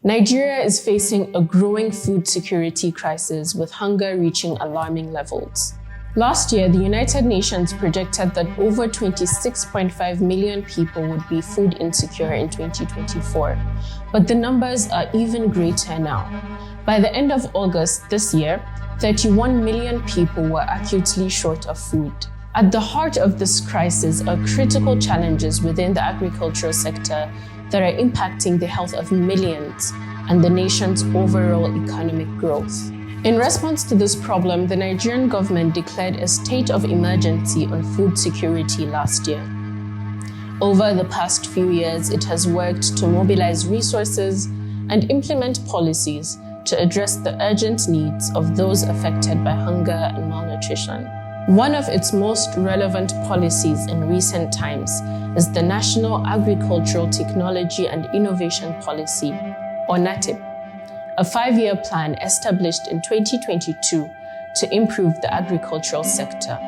Nigeria is facing a growing food security crisis, with hunger reaching alarming levels. Last year, the United Nations projected that over 26.5 million people would be food insecure in 2024, but the numbers are even greater now. By the end of August this year, 31 million people were acutely short of food. At the heart of this crisis are critical challenges within the agricultural sector that are impacting the health of millions and the nation's overall economic growth. In response to this problem, the Nigerian government declared a state of emergency on food security last year. Over the past few years, it has worked to mobilize resources and implement policies to address the urgent needs of those affected by hunger and malnutrition. One of its most relevant policies in recent times is the National Agricultural Technology and Innovation Policy, or NATIP, a 5-year plan established in 2022 to improve the agricultural sector.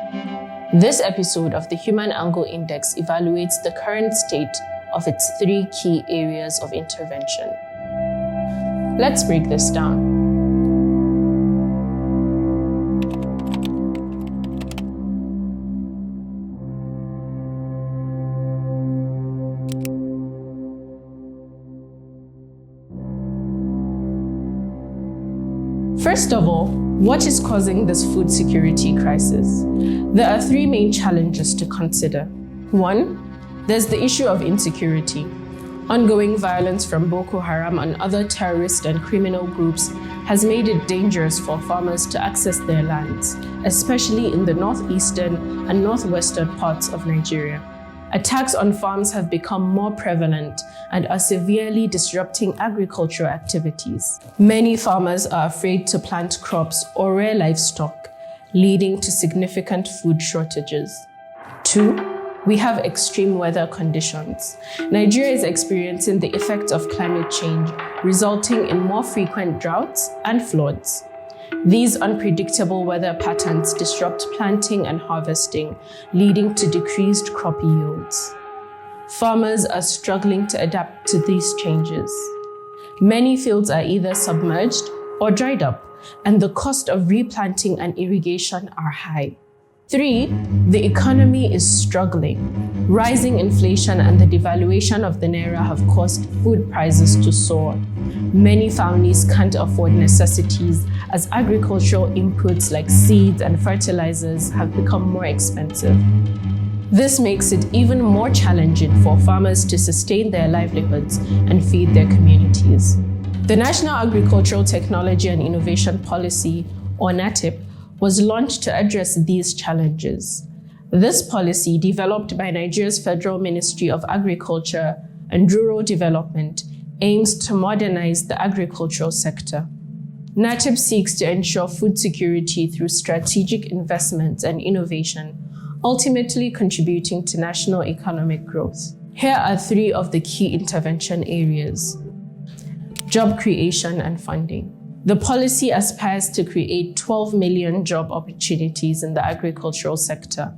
This episode of the Human Angle Index evaluates the current state of its 3 key areas of intervention. Let's break this down. First of all, what is causing this food security crisis? There are 3 main challenges to consider. 1, there's the issue of insecurity. Ongoing violence from Boko Haram and other terrorist and criminal groups has made it dangerous for farmers to access their lands, especially in the northeastern and northwestern parts of Nigeria. Attacks on farms have become more prevalent and are severely disrupting agricultural activities. Many farmers are afraid to plant crops or rear livestock, leading to significant food shortages. 2, we have extreme weather conditions. Nigeria is experiencing the effects of climate change, resulting in more frequent droughts and floods. These unpredictable weather patterns disrupt planting and harvesting, leading to decreased crop yields. Farmers are struggling to adapt to these changes. Many fields are either submerged or dried up, and the cost of replanting and irrigation are high. 3, the economy is struggling. Rising inflation and the devaluation of the naira have caused food prices to soar. Many families can't afford necessities as agricultural inputs like seeds and fertilizers have become more expensive. This makes it even more challenging for farmers to sustain their livelihoods and feed their communities. The National Agricultural Technology and Innovation Policy, or NATIP, was launched to address these challenges. This policy, developed by Nigeria's Federal Ministry of Agriculture and Rural Development, aims to modernize the agricultural sector. NATIP seeks to ensure food security through strategic investments and innovation, ultimately contributing to national economic growth. Here are 3 of the key intervention areas: job creation and funding. The policy aspires to create 12 million job opportunities in the agricultural sector.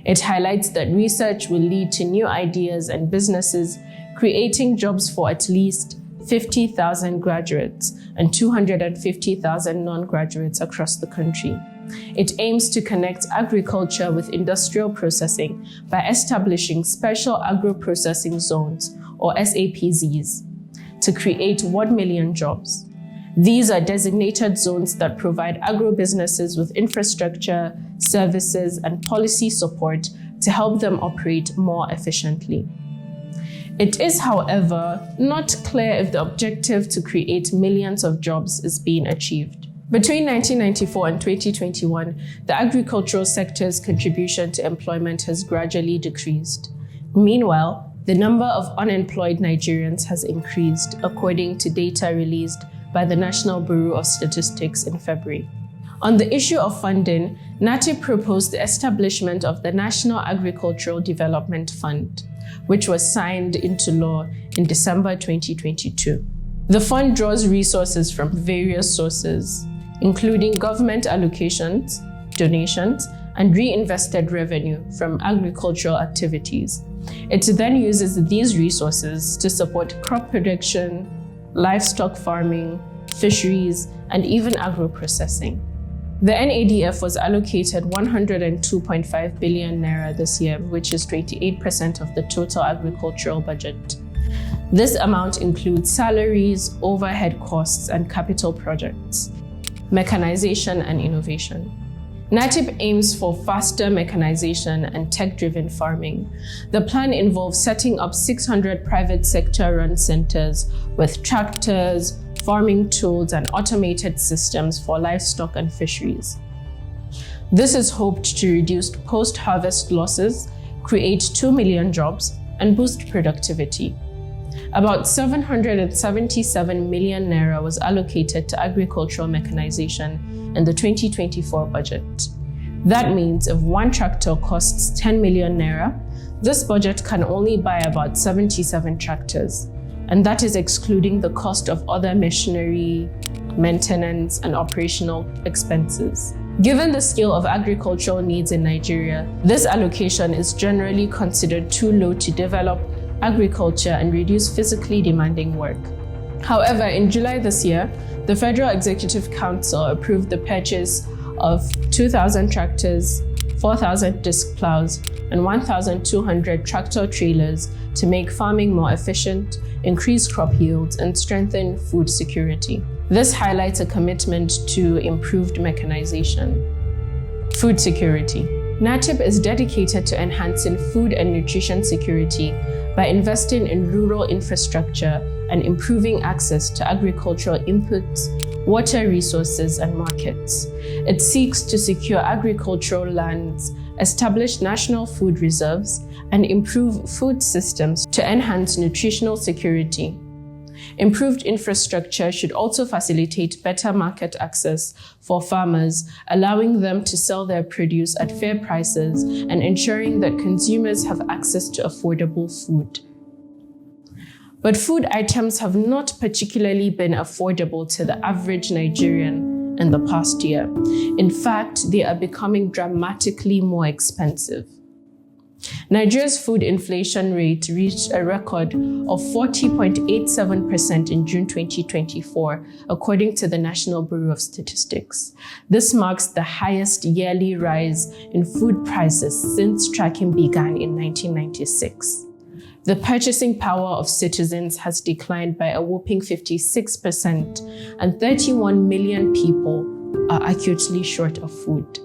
It highlights that research will lead to new ideas and businesses, creating jobs for at least 50,000 graduates and 250,000 non-graduates across the country. It aims to connect agriculture with industrial processing by establishing special agro-processing zones, or SAPZs, to create 1 million jobs. These are designated zones that provide agro-businesses with infrastructure, services, and policy support to help them operate more efficiently. It is, however, not clear if the objective to create millions of jobs is being achieved. Between 1994 and 2021, the agricultural sector's contribution to employment has gradually decreased. Meanwhile, the number of unemployed Nigerians has increased, according to data released by the National Bureau of Statistics in February. On the issue of funding, NATIP proposed the establishment of the National Agricultural Development Fund, which was signed into law in December 2022. The fund draws resources from various sources, including government allocations, donations, and reinvested revenue from agricultural activities. It then uses these resources to support crop production, livestock farming, fisheries, and even agro-processing. The NADF was allocated 102.5 billion naira this year, which is 28% of the total agricultural budget. This amount includes salaries, overhead costs, and capital projects, mechanization and innovation. NATIP aims for faster mechanization and tech-driven farming. The plan involves setting up 600 private sector-run centers with tractors, farming tools, and automated systems for livestock and fisheries. This is hoped to reduce post-harvest losses, create 2 million jobs, and boost productivity. About 777 million naira was allocated to agricultural mechanization in the 2024 budget. That means if one tractor costs 10 million naira, this budget can only buy about 77 tractors, and that is excluding the cost of other machinery, maintenance, and operational expenses. Given the scale of agricultural needs in Nigeria, this allocation is generally considered too low to develop agriculture and reduce physically demanding work. However, in July this year, the Federal Executive Council approved the purchase of 2,000 tractors, 4,000 disc plows, and 1,200 tractor trailers to make farming more efficient, increase crop yields, and strengthen food security. This highlights a commitment to improved mechanization. Food security. NATIP is dedicated to enhancing food and nutrition security by investing in rural infrastructure and improving access to agricultural inputs, water resources, and markets. It seeks to secure agricultural lands, establish national food reserves, and improve food systems to enhance nutritional security. Improved infrastructure should also facilitate better market access for farmers, allowing them to sell their produce at fair prices and ensuring that consumers have access to affordable food. But food items have not particularly been affordable to the average Nigerian in the past year. In fact, they are becoming dramatically more expensive. Nigeria's food inflation rate reached a record of 40.87% in June 2024, according to the National Bureau of Statistics. This marks the highest yearly rise in food prices since tracking began in 1996. The purchasing power of citizens has declined by a whopping 56%, and 31 million people are acutely short of food.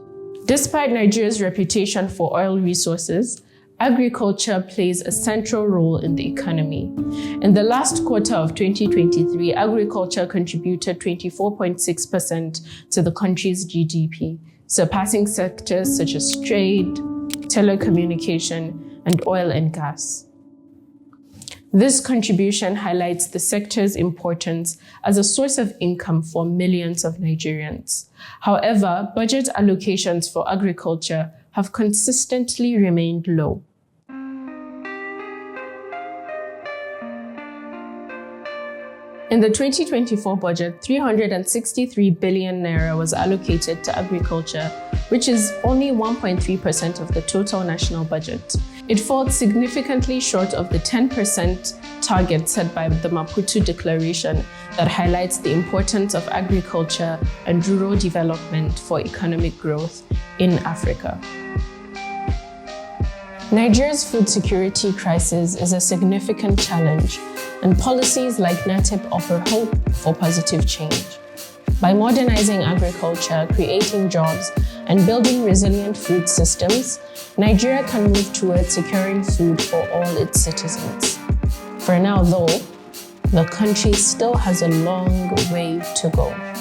Despite Nigeria's reputation for oil resources, agriculture plays a central role in the economy. In the last quarter of 2023, agriculture contributed 24.6% to the country's GDP, surpassing sectors such as trade, telecommunication, and oil and gas. This contribution highlights the sector's importance as a source of income for millions of Nigerians. However, budget allocations for agriculture have consistently remained low. In the 2024 budget, 363 billion naira was allocated to agriculture, which is only 1.3% of the total national budget. It falls significantly short of the 10% target set by the Maputo Declaration that highlights the importance of agriculture and rural development for economic growth in Africa. Nigeria's food security crisis is a significant challenge, and policies like NATIP offer hope for positive change. By modernizing agriculture, creating jobs, and building resilient food systems, Nigeria can move towards securing food for all its citizens. For now, though, the country still has a long way to go.